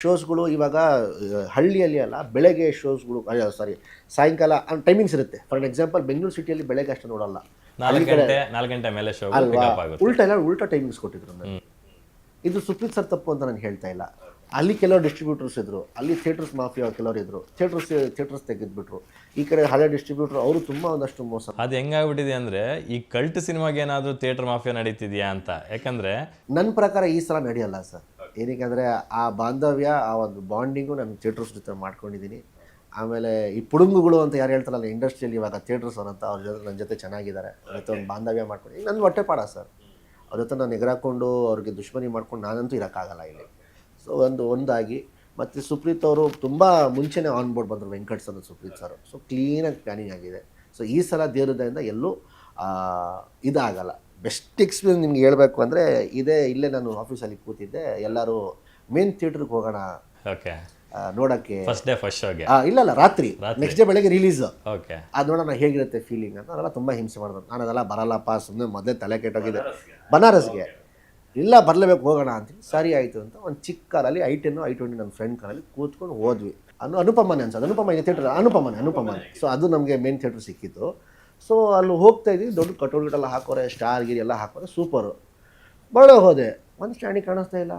ಶೋಸ್ಗಳು ಇವಾಗ ಹಳ್ಳಿಯಲ್ಲಿ ಅಲ್ಲ, ಬೆಳಗ್ಗೆ ಶೋಸ್ಗಳು, ಸಾರಿ, ಸಾಯಂಕಾಲ ಟೈಮಿಂಗ್ಸ್ ಇರುತ್ತೆ. ಫಾರ್ ಎಕ್ಸಾಂಪಲ್ ಬೆಂಗಳೂರು ಸಿಟಿಯಲ್ಲಿ ಬೆಳಗ್ಗೆ ಅಷ್ಟು ನೋಡಲ್ಲ, 4 ಗಂಟೆ ಮೇಲೆ ಶೋ ಅಲ್ವಾ? ಉಲ್ಟಾ ಟೈಮಿಂಗ್ಸ್ ಕೊಟ್ಟಿದ್ರು ನನಗೆ. ಇದು ಸುಪ್ರೀತ್ ಸರ್ ತಪ್ಪು ಅಂತ ನಾನು ಹೇಳ್ತಾ ಇಲ್ಲ. ಅಲ್ಲಿ ಕೆಲವರು ಡಿಸ್ಟ್ರಿಬ್ಯೂಟರ್ಸ್ ಇದ್ರು, ಅಲ್ಲಿ ಥಿಯೇಟರ್ಸ್ ಮಾಫಿಯಾ ಕೆಲವರು ಇದ್ರು, ಥಿಯೇಟರ್ಸ್ ತೆಗೆದ್ಬಿಟ್ರು. ಈ ಕಡೆ ಹಳೆ ಡಿಸ್ಟ್ರಿಬ್ಯೂಟರ್ ಅವರು ತುಂಬಾ ಒಂದಷ್ಟು ಮೋಸ. ಅದು ಹೆಂಗಾಗ್ಬಿಟ್ಟಿದೆ ಅಂದ್ರೆ ಈ ಕಲ್ಟ್ ಸಿನಿಮಾಗೆ ಏನಾದರೂ ಥಿಯೇಟರ್ ಮಾಫಿಯಾ ನಡೀತಿದ್ಯಾ ಅಂತ. ಯಾಕಂದ್ರೆ ನನ್ನ ಪ್ರಕಾರ ಈ ಸಲ ನಡೆಯಲ್ಲ ಸರ್. ಏನಕ್ಕೆ ಆ ಬಾಂಧವ್ಯ, ಆ ಒಂದು ಬಾಂಡಿಂಗು ನಾನು ಥಿಯೇಟರ್ಸ್ ಜೊತೆ ಮಾಡ್ಕೊಂಡಿದ್ದೀನಿ. ಆಮೇಲೆ ಈ ಪುಡುಂಗುಗಳು ಅಂತ ಯಾರು ಹೇಳ್ತಾರಲ್ಲ ಇಂಡಸ್ಟ್ರಿಯಲ್ಲಿ, ಇವಾಗ ಥಿಯೇಟರ್ಸ್ ಅಂತ ಅವ್ರ ಜೊತೆ ನನ್ನ ಜೊತೆ ಚೆನ್ನಾಗಿದ್ದಾರೆ, ಅವ್ರ ಜೊತೆ ಒಂದು ಬಾಂಧವ್ಯ ಮಾಡ್ಕೊಂಡು ನನ್ನ ಹೊಟ್ಟೆ ಪಾಡ ಸರ್. ಅವ್ರ ಜೊತೆ ನಾನು ಎಗರಾಕೊಂಡು ಅವ್ರಿಗೆ ದುಶ್ಮನಿ ಮಾಡ್ಕೊಂಡು ನಾನಂತೂ ಇರೋಕ್ಕಾಗಲ್ಲ ಇಲ್ಲಿ. ಸೊ ಒಂದಾಗಿ ಮತ್ತು ಸುಪ್ರೀತ್ ಅವರು ತುಂಬ ಮುಂಚೆನೇ ಆನ್ ಬೋರ್ಡ್ ಬಂದರು, Venkat sir Supreeth sir. So ಕ್ಲೀನಾಗಿ ಪ್ಲ್ಯಾನಿಂಗ್ ಆಗಿದೆ. ಸೊ ಈ ಸಲ ದೇವರದಿಂದ ಎಲ್ಲೂ ಇದಾಗಲ್ಲ. ಬೆಸ್ಟ್ ಎಕ್ಸ್ಪೀರಿಯನ್ಸ್ ನಿಮ್ಗೆ ಹೇಳಬೇಕು ಅಂದರೆ ಇಲ್ಲೇ ನಾನು ಆಫೀಸಲ್ಲಿ ಕೂತಿದ್ದೆ, ಎಲ್ಲರೂ ಮೇನ್ ಥಿಯೇಟ್ರಿಗೆ ಹೋಗೋಣ ಓಕೆ ನೋಡೋಕ್ಕೆ. ಫಸ್ಟ್ ಡೇ ಫಸ್ಟ್ ಶೋಗೆ ಇಲ್ಲ ರಾತ್ರಿ, ನೆಕ್ಸ್ಟ್ ಡೇ ಬೆಳಗ್ಗೆ ರಿಲೀಸ್. ಓಕೆ, ಅದು ನೋಡೋಣ ಹೇಗಿರುತ್ತೆ ಫೀಲಿಂಗ್ ಅಂತ. ಅದೆಲ್ಲ ತುಂಬ ಹಿಂಸೆ ಮಾಡಿದ್ರು. ನಾನು ಅದೆಲ್ಲ ಬರಲ್ಲಪ್ಪ, ಸುಮ್ಮನೆ ಮೊದಲೇ ತಲೆ ಕೆಟ್ಟೋಗಿದೆ. ಬನಾರಸ್ಗೆ ಇಲ್ಲ ಬರಲೇಬೇಕು ಹೋಗೋಣ ಅಂತೀನಿ. ಸರಿ ಆಯಿತು ಅಂತ ಒಂದು ಚಿಕ್ಕ ಕಾರಲ್ಲಿ I20 ನನ್ನ ಫ್ರೆಂಡ್ ಕಾರಲ್ಲಿ ಕೂತ್ಕೊಂಡು ಹೋದ್ವಿ. ಅನುಪಮನೆ ಅನ್ಸೋದು, ಅನುಪಮ ಥಿಯೇಟರ್, ಅನುಪಮನೆ. ಸೊ ಅದು ನಮಗೆ ಮೇನ್ ಥಿಯೇಟ್ರ್ ಸಿಕ್ಕಿತ್ತು. ಸೊ ಅಲ್ಲಿ ಹೋಗ್ತಾ ಇದ್ವಿ, ದೊಡ್ಡ ಕಟೋಲ್ಗಳೆಲ್ಲ ಹಾಕೋರೆ, ಸ್ಟಾರ್ ಗಿರಿ ಎಲ್ಲ ಹಾಕೋರೆ, ಸೂಪರು. ಬರೋ ಹೋದೆ, ಒಂದು ಸ್ಟ್ಯಾಂಡಿಗೆ ಕಾಣಿಸ್ತಾ ಇಲ್ಲ.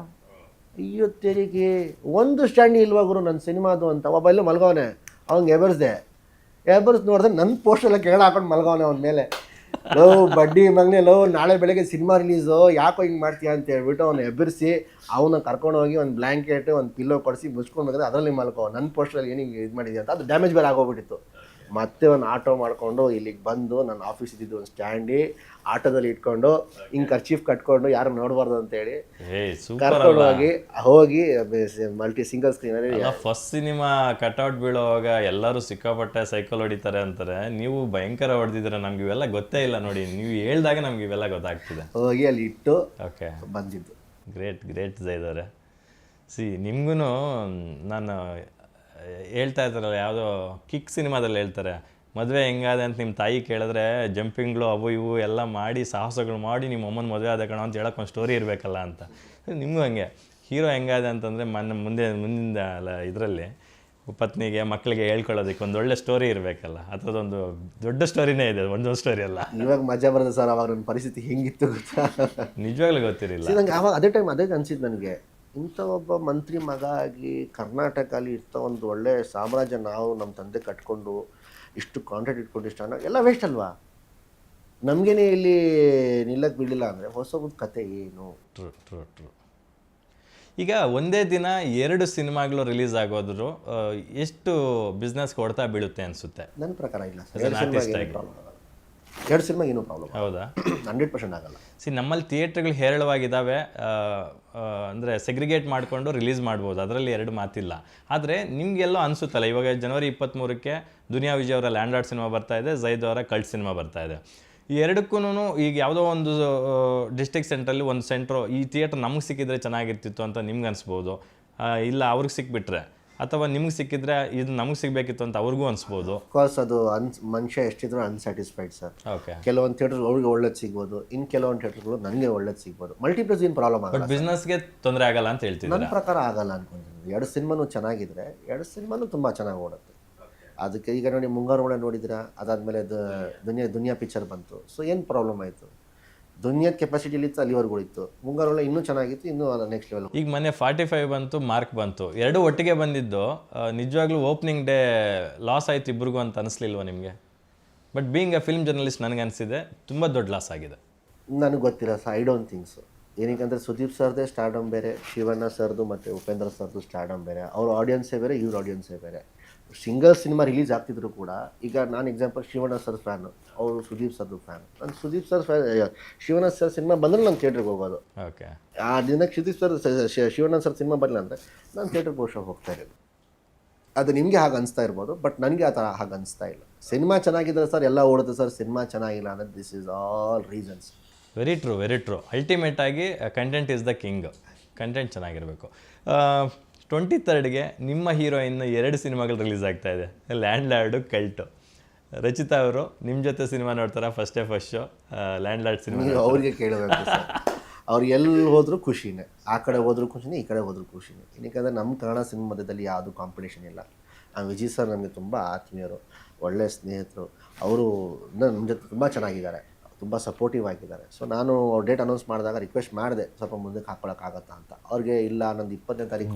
ಅಯ್ಯೋ ತೆರಿಗೆ, ಒಂದು ಸ್ಟ್ಯಾಂಡಿ ಇಲ್ವಾ ಗುರು ನನ್ನ ಸಿನಿಮಾದು ಅಂತ. ಒಬ್ಬ ಎಲ್ಲೂ ಮಲ್ಗವನೆ, ಅವ್ನಿಗೆ ಎಬರ್ಸ್ ನೋಡಿದ್ರೆ ನನ್ನ ಪೋಸ್ಟೆಲ್ಲ ಕೆಳಗೆ ಹಾಕೊಂಡು ಮಲ್ಗವನೆ ಅವನ ಮೇಲೆ. ಬಡ್ಡಿ ಮಗನೇ ನಾಳೆ ಬೆಳಗ್ಗೆ ಸಿನಿಮಾ ರಿಲೀಸು, ಯಾಕೋ ಹಿಂಗೆ ಮಾಡ್ತೀಯ ಅಂತ ಹೇಳ್ಬಿಟ್ಟು ಅವ್ನು ಎಬ್ಬರಿಸಿ ಅವನ್ನ ಕರ್ಕೊಂಡು ಹೋಗಿ ಒಂದು ಬ್ಲ್ಯಾಂಕೆಟ್ ಒಂದು ಪಿಲ್ಲೋ ಕೊಡಿಸಿ ಮುಚ್ಕೊಂಡು ಬೇಕಾದ್ರೆ ಅದರಲ್ಲಿ ಮಲ್ಕೋ. ನನ್ನ ಪೋಸ್ಟಲ್ಲಿ ಏನಿಗೆ ಇದು ಮಾಡಿದ್ಯಾ ಅಂತ. ಅದು ಡ್ಯಾಮೇಜ್ ಬೇರೆ ಆಗೋಗ್ಬಿಟ್ಟಿತ್ತು. ಮತ್ತೆ ಒಂದು ಆಟೋ ಮಾಡಿಕೊಂಡು ಇಲ್ಲಿಗೆ ಬಂದು ನನ್ನ ಆಫೀಸ್ ಇದ್ದಿದ್ದು ಒಂದು ಸ್ಟ್ಯಾಂಡಿ ಆಟೋದಲ್ಲಿ ಇಟ್ಕೊಂಡು ಹಿಂಗೆ ಖರ್ಚೀಫ್ ಕಟ್ಕೊಂಡು ಯಾರು ನೋಡಬಾರ್ದು ಅಂತೇಳಿ ಕರ್ಕೊಂಡು ಹೋಗಿ ಮಲ್ಟಿ ಸಿಂಗಲ್ ಸ್ಕ್ರೀನಲ್ಲಿ ಫಸ್ಟ್ ಸಿನಿಮಾ ಕಟ್ಔಟ್ ಬೀಳೋವಾಗ ಎಲ್ಲರೂ ಸಿಕ್ಕಾಪಟ್ಟೆ ಸೈಕಲ್ ಹೊಡಿತಾರೆ ಅಂತಾರೆ. ನೀವು ಭಯಂಕರ ಹೊಡೆದಿದ್ರೆ ನಮ್ಗೆ ಇವೆಲ್ಲ ಗೊತ್ತೇ ಇಲ್ಲ ನೋಡಿ. ನೀವು ಹೇಳ್ದಾಗ ನಮ್ಗೆ ಇವೆಲ್ಲ ಗೊತ್ತಾಗ್ತಿದೆ. ಹೋಗಿ ಅಲ್ಲಿ ಇಟ್ಟು ಓಕೆ ಬಂದಿದ್ದು. ಗ್ರೇಟ್ ಜೈದವ್ರೆ. ನಿಮ್ಗೂ ನಾನು ಹೇಳ್ತಾ ಇರ್ತಾರಲ್ಲ, ಯಾವುದೋ ಕಿಕ್ ಸಿನಿಮಾದಲ್ಲಿ ಹೇಳ್ತಾರೆ, ಮದುವೆ ಹೆಂಗಾದೆ ಅಂತ ನಿಮ್ಮ ತಾಯಿ ಕೇಳಿದ್ರೆ ಜಂಪಿಂಗ್ಗಳು ಅವು ಇವು ಎಲ್ಲ ಮಾಡಿ ಸಾಹಸಗಳು ಮಾಡಿ ನಿಮ್ಮ ಅಮ್ಮನ ಮದುವೆ ಆದ ಕಣ ಅಂತ ಹೇಳೋಕೆ ಒಂದು ಸ್ಟೋರಿ ಇರಬೇಕಲ್ಲ ಅಂತ. ನಿಮಗೂ ಹಂಗೆ ಹೀರೋ ಹೆಂಗಾದೆ ಅಂತಂದರೆ ಮುಂದಿನ ಇದರಲ್ಲಿ ಪತ್ನಿಗೆ ಮಕ್ಕಳಿಗೆ ಹೇಳ್ಕೊಳ್ಳೋದಕ್ಕೆ ಒಂದು ಒಳ್ಳೆ ಸ್ಟೋರಿ ಇರಬೇಕಲ್ಲ. ಆ ಥರದೊಂದು ದೊಡ್ಡ ಸ್ಟೋರಿನೇ ಇದೆ, ಒಂದೊಂದು ಸ್ಟೋರಿ ಅಲ್ಲ. ಇವಾಗ ಮಜಾ ಬರೋದು ಸರ್. ಅವಾಗ ನನ್ನ ಪರಿಸ್ಥಿತಿ ಹೆಂಗಿತ್ತು ಗೊತ್ತಾ? ನಿಜವಾಗ್ಲೂ ಗೊತ್ತಿರಲಿಲ್ಲ ನಂಗೆ. ಅವಾಗ ಅದೇ ಟೈಮ್ ಅದೇ ಅನ್ಸಿದ್ದು ನನಗೆ, ಇಂಥ ಒಬ್ಬ ಮಂತ್ರಿ ಮಗ ಆಗಿ ಕರ್ನಾಟಕಲ್ಲಿ ಇರ್ತ ಒಂದು ಒಳ್ಳೆ ಸಾಮ್ರಾಜ್ಯ ನಾವು ನಮ್ಮ ತಂದೆ ಕಟ್ಕೊಂಡು ಇಷ್ಟು ಕಾಂಟ್ರಾಕ್ಟ್ ಇಟ್ಕೊಂಡು ಇಷ್ಟ ಎಲ್ಲ ವೇಸ್ಟ್ ಅಲ್ವಾ? ನಮಗೇನೆ ಇಲ್ಲಿ ನಿಲ್ಲಕ್ಕೆ ಬಿಡಲಿಲ್ಲ ಅಂದರೆ ಹೊಸಬದ ಕತೆ ಏನು? ಟ್ರೂ. ಈಗ ಒಂದೇ ದಿನ 2 ಸಿನಿಮಾಗಳು ರಿಲೀಸ್ ಆಗೋದ್ರು ಎಷ್ಟು ಬಿಸ್ನೆಸ್ ಕೊಡ್ತಾ ಬೀಳುತ್ತೆ ಅನಿಸುತ್ತೆ? ನನ್ನ ಪ್ರಕಾರ ಇಲ್ಲ ಸರ್. 2 ಸಿನಿಮಾ ಏನೂ ಪ್ರಾಬ್ಲಮ್. ಹೌದಾ? 100% ಆಗಲ್ಲ. ನಮ್ಮಲ್ಲಿ ಥಿಯೇಟ್ರ್ಗಳು ಹೇರಳವಾಗಿದ್ದಾವೆ, ಅಂದರೆ ಸೆಗ್ರಿಗೇಟ್ ಮಾಡಿಕೊಂಡು ರಿಲೀಸ್ ಮಾಡ್ಬೋದು, ಅದರಲ್ಲಿ 2 ಮಾತಿಲ್ಲ. ಆದರೆ ನಿಮಗೆಲ್ಲೋ ಅನಿಸುತ್ತಲ್ಲ, ಇವಾಗ ಜನವರಿ 23ಕ್ಕೆ ದುನಿಯಾ ವಿಜಯ್ ಅವರ ಲ್ಯಾಂಡ್ ಸಿನಿಮಾ ಬರ್ತಾ ಇದೆ, ಜೈದ್ ಅವರ ಕಲ್ಟ್ ಸಿನಿಮಾ ಬರ್ತಾ ಇದೆ. ಈ 2ಕ್ಕೂ ಈಗ ಯಾವುದೋ ಒಂದು ಡಿಸ್ಟ್ರಿಕ್ಟ್ ಸೆಂಟ್ರಲ್ಲಿ ಒಂದು ಸೆಂಟ್ರು ಈ ಥಿಯೇಟ್ರ್ ನಮಗೆ ಸಿಕ್ಕಿದ್ರೆ ಚೆನ್ನಾಗಿರ್ತಿತ್ತು ಅಂತ ನಿಮ್ಗೆ ಅನಿಸ್ಬೋದು. ಇಲ್ಲ ಅವ್ರಿಗೆ ಸಿಕ್ಬಿಟ್ರೆ, ಅಥವಾ ನಿಮ್ಗೆ ಸಿಕ್ಕಿದ್ರೆ ಇದು ನಮಗೆ ಸಿಗಬೇಕಿತ್ತು ಅಂತ ಅವ್ರಿಗೂ ಅನಿಸ್ಬೋದು. ಅಫ್ಕೋರ್ಸ್ ಅದು ಮನುಷ್ಯ ಎಷ್ಟಿದ್ರು ಅನ್ಸ್ಯಾಟಿಸ್ಫೈಡ್ ಸರ್. ಓಕೆ, ಕೆಲವೊಂದು ಥಿಯೇಟರ್ ಅವ್ರಿಗೆ ಒಳ್ಳೇದು ಸಿಗ್ಬೋದು, ಇನ್ನು ಕೆಲವೊಂದು ಥಿಯೇಟರ್ಗಳು ನನಗೆ ಒಳ್ಳೇದು ಸಿಗ್ಬೋದು. ಮಲ್ಟಿಪ್ಲೆಕ್ಸ್ ಏನು ಪ್ರಾಬ್ಲಮ್ ಆಗಲ್ಲ, ಬಟ್ ಬಿಸ್ನೆಸ್ಗೆ ತೊಂದರೆ ಆಗಲ್ಲ ಅಂತ ಹೇಳ್ತೀನಿ. ನನ್ನ ಪ್ರಕಾರ ಆಗಲ್ಲ ಅನ್ಕೊಂಡಿದ್ದೀನಿ. 2 ಸಿನಿಮಾನು ಚೆನ್ನಾಗಿದ್ರೆ 2 ಸಿನಿಮಾನು ತುಂಬ ಚೆನ್ನಾಗಿ ಓಡುತ್ತೆ. ಅದಕ್ಕೆ ಈಗ ನೋಡಿ ಮುಂಗಾರು ಮಳೆ ನೋಡಿದಿರಾ, ಅದಾದಮೇಲೆ ದುನಿಯಾ ಪಿಕ್ಚರ್ ಬಂತು. ಸೊ ಏನು ಪ್ರಾಬ್ಲಮ್ ಆಯಿತು? ದುನಿಯಾದ ಕೆಪಾಸಿಟಿಲಿತ್ತು, ಅಲ್ಲಿವರೆಗೂ ಇತ್ತು. ಮುಂಗಾರು ಮಳೆ ಇನ್ನೂ ಚೆನ್ನಾಗಿತ್ತು, ಇನ್ನೂ ನೆಕ್ಸ್ಟ್ ಲೆವೆಲ್. ಈಗ ಮೊನ್ನೆ 45 ಬಂತು, ಮಾರ್ಕ್ ಬಂತು, 2 ಒಟ್ಟಿಗೆ ಬಂದಿದ್ದು ನಿಜವಾಗ್ಲೂ ಓಪನಿಂಗ್ ಡೇ ಲಾಸ್ ಆಯ್ತು ಇಬ್ರಿಗೂ ಅಂತ ಅನಿಸ್ಲಿಲ್ವ ನಿಮಗೆ? But being A film journalist ನನಗೆ ಅನಿಸಿದೆ ತುಂಬ ದೊಡ್ಡ ಲಾಸ್ ಆಗಿದೆ. ನನಗೆ ಗೊತ್ತಿಲ್ಲ sir, I don't think so. ಏನಕ್ಕೆ ಸುದೀಪ್ ಸರ್ದೇ ಸ್ಟಾರ್ಡಮ್ ಬೇರೆ, ಶಿವಣ್ಣ ಸರ್ದು ಮತ್ತು ಉಪೇಂದ್ರ ಸರ್ದು ಸ್ಟಾರ್ಡಮ್ ಬೇರೆ. ಅವ್ರ ಆಡಿಯನ್ಸೇ ಬೇರೆ, ಇವ್ರ ಆಡಿಯನ್ಸೇ ಬೇರೆ. ಸಿಂಗಲ್ ಸಿನಿಮಾ ರಿಲೀಸ್ ಆಗ್ತಿದ್ರು ಕೂಡ, ಈಗ ನಾನು ಎಕ್ಸಾಂಪಲ್ ಶಿವಣ್ಣ ಸರ್ ಫ್ಯಾನು, ಅವರು ಸುದೀಪ್ ಸರ್ದು ಫ್ಯಾನು. ನಾನು Sudeep sir Shivanna sir cinema ಬಂದರೆ ನಾನು ಥಿಯೇಟ್ರಿಗೆ ಹೋಗೋದು. ಓಕೆ, ಆ ದಿನಕ್ಕೆ Sudeep sir Shivanna sir cinema ಬರಲಿಲ್ಲ ಅಂದರೆ ನಾನು ಥಿಯೇಟ್ರಿಗೆ ಹೋಗ್ತಾ ಇರೋದು. ಅದು ನಿಮಗೆ ಹಾಗೆ ಅನಿಸ್ತಾ ಇರ್ಬೋದು, ಬಟ್ ನನಗೆ ಆ ಥರ ಹಾಗೆ ಅನಿಸ್ತಾ ಇಲ್ಲ. ಸಿನಿಮಾ ಚೆನ್ನಾಗಿದ್ರೆ ಸರ್ ಎಲ್ಲ ಓಡುತ್ತೆ ಸರ್, ಸಿನಿಮಾ ಚೆನ್ನಾಗಿಲ್ಲ ಅಂದರೆ this is all reasons. Very true. Ultimate ಆಗಿ content is the king. Content ಚೆನ್ನಾಗಿರಬೇಕು. 23ಗೆ ನಿಮ್ಮ ಹೀರೋಯಿನ್ 2 ಸಿನಿಮಾಗಳು ರಿಲೀಸ್ ಆಗ್ತಾ ಇದೆ, ಲ್ಯಾಂಡ್ ಲಾರ್ಡು, ಕಲ್ಟು. ರಚಿತಾ ಅವರು ನಿಮ್ಮ ಜೊತೆ ಸಿನಿಮಾ ನೋಡ್ತಾರಾ? First show land lord cinema ಅವ್ರಿಗೆ ಕೇಳಬೇಕು ಸರ್. ಅವ್ರು ಎಲ್ಲಿ ಹೋದರೂ ಖುಷಿನೇ, ಆ ಕಡೆ ಹೋದ್ರೂ ಖುಷಿನೇ, ಈ ಕಡೆ ಹೋದ್ರೂ ಖುಷಿನೇ. ಏನಕ್ಕೆ ನಮ್ಮ ಕನ್ನಡ ಸಿನಿಮಾ ಮಧ್ಯದಲ್ಲಿ ಯಾವುದೂ ಕಾಂಪಿಟೇಷನ್ ಇಲ್ಲ. ವಿಜಯ್ ಸರ್ ನಮಗೆ ತುಂಬ ಆತ್ಮೀಯರು, ಒಳ್ಳೆಯ ಸ್ನೇಹಿತರು. ಅವರು ನಮ್ಮ ಜೊತೆ ತುಂಬ ಚೆನ್ನಾಗಿದ್ದಾರೆ, ತುಂಬ ಸಪೋರ್ಟಿವ್ ಆಗಿದ್ದಾರೆ. ಸೊ ನಾನು ಅವ್ರ ಡೇಟ್ ಅನೌನ್ಸ್ ಮಾಡಿದಾಗ ರಿಕ್ವೆಸ್ಟ್ ಮಾಡಿದೆ, ಸ್ವಲ್ಪ ಮುಂದಕ್ಕೆ ಹಾಕ್ಕೊಳಕ್ಕಾಗತ್ತಾ ಅಂತ. ಅವ್ರಿಗೆ ಇಲ್ಲ, ನಂದು 20ನೇ ತಾರೀಕು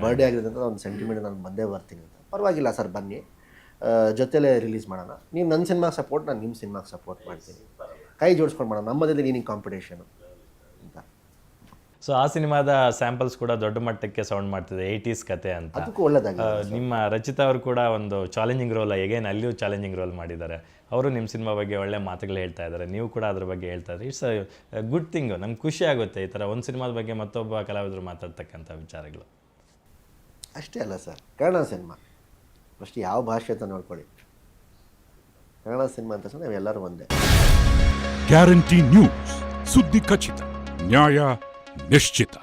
ಬರ್ಡೇ ಆಗಿದೆ ಅಂತ ಒಂದು ಸೆಂಟಿಮೆಂಟ್ ನಾನು ಬಂದೇ ಬರ್ತೀನಿ ಅಂತ. ಪರವಾಗಿಲ್ಲ ಸರ್, ಬನ್ನಿ, ಜೊತೆಲೇ ರಿಲೀಸ್ ಮಾಡೋಣ. ನೀವು ನನ್ನ ಸಿನಿಮಾಗೆ ಸಪೋರ್ಟ್, ನಾನು ನಿಮ್ಮ ಸಿನಿಮಾಗೆ ಸಪೋರ್ಟ್ ಮಾಡ್ತೀನಿ, ಕೈ ಜೋಡಿಸ್ಕೊಂಡು ಮಾಡೋಣ, ನಮ್ಮದಲ್ಲಿ ನೀನಿಗೆ ಕಾಂಪಿಟೇಷನು ಅಂತ. ಸೊ ಆ ಸಿನಿಮಾದ ಸ್ಯಾಂಪಲ್ಸ್ ಕೂಡ ದೊಡ್ಡ ಮಟ್ಟಕ್ಕೆ ಸೌಂಡ್ ಮಾಡ್ತಿದೆ, 80s ಕತೆ ಅಂತ. ಅದಕ್ಕೂ ಒಳ್ಳೆದಾಗಿದೆ. ನಿಮ್ಮ ರಚಿತಾ ಅವರು ಕೂಡ ಒಂದು ಚಾಲೆಂಜಿಂಗ್ ರೋಲ್, ಎಗೇನ್ ಅಲ್ಲಿಯೂ ಚಾಲೆಂಜಿಂಗ್ ರೋಲ್ ಮಾಡಿದ್ದಾರೆ. ಅವರು ನಿಮ್ಮ ಸಿನಿಮಾ ಬಗ್ಗೆ ಒಳ್ಳೆ ಮಾತುಗಳು ಹೇಳ್ತಾ ಇದ್ದಾರೆ, ನೀವು ಕೂಡ ಅದ್ರ ಬಗ್ಗೆ ಹೇಳ್ತಾ ಇದ್ದೀರಿ. It's a good thing. ನಮ್ಗೆ ಖುಷಿ ಆಗುತ್ತೆ ಈ ಥರ ಒಂದು ಸಿನಿಮಾದ ಬಗ್ಗೆ ಮತ್ತೊಬ್ಬ ಕಲಾವಿದರು ಮಾತಾಡ್ತಕ್ಕಂಥ ವಿಚಾರಗಳು. ಅಷ್ಟೇ ಅಲ್ಲ ಸರ್, ಕನ್ನಡ ಸಿನಿಮಾ ಫಸ್ಟ್ ಯಾವ ಭಾಷೆ ಅಂತ ನೋಡ್ಕೊಳ್ಳಿ. ಕನ್ನಡ ಸಿನಿಮಾ ಅಂತ ನಾವೆಲ್ಲರೂ ಒಂದೇ. ಗ್ಯಾರಂಟಿ ನ್ಯೂಸ್, ಸುದ್ದಿ ಖಚಿತ, ನ್ಯಾಯ ನಿಶ್ಚಿತ.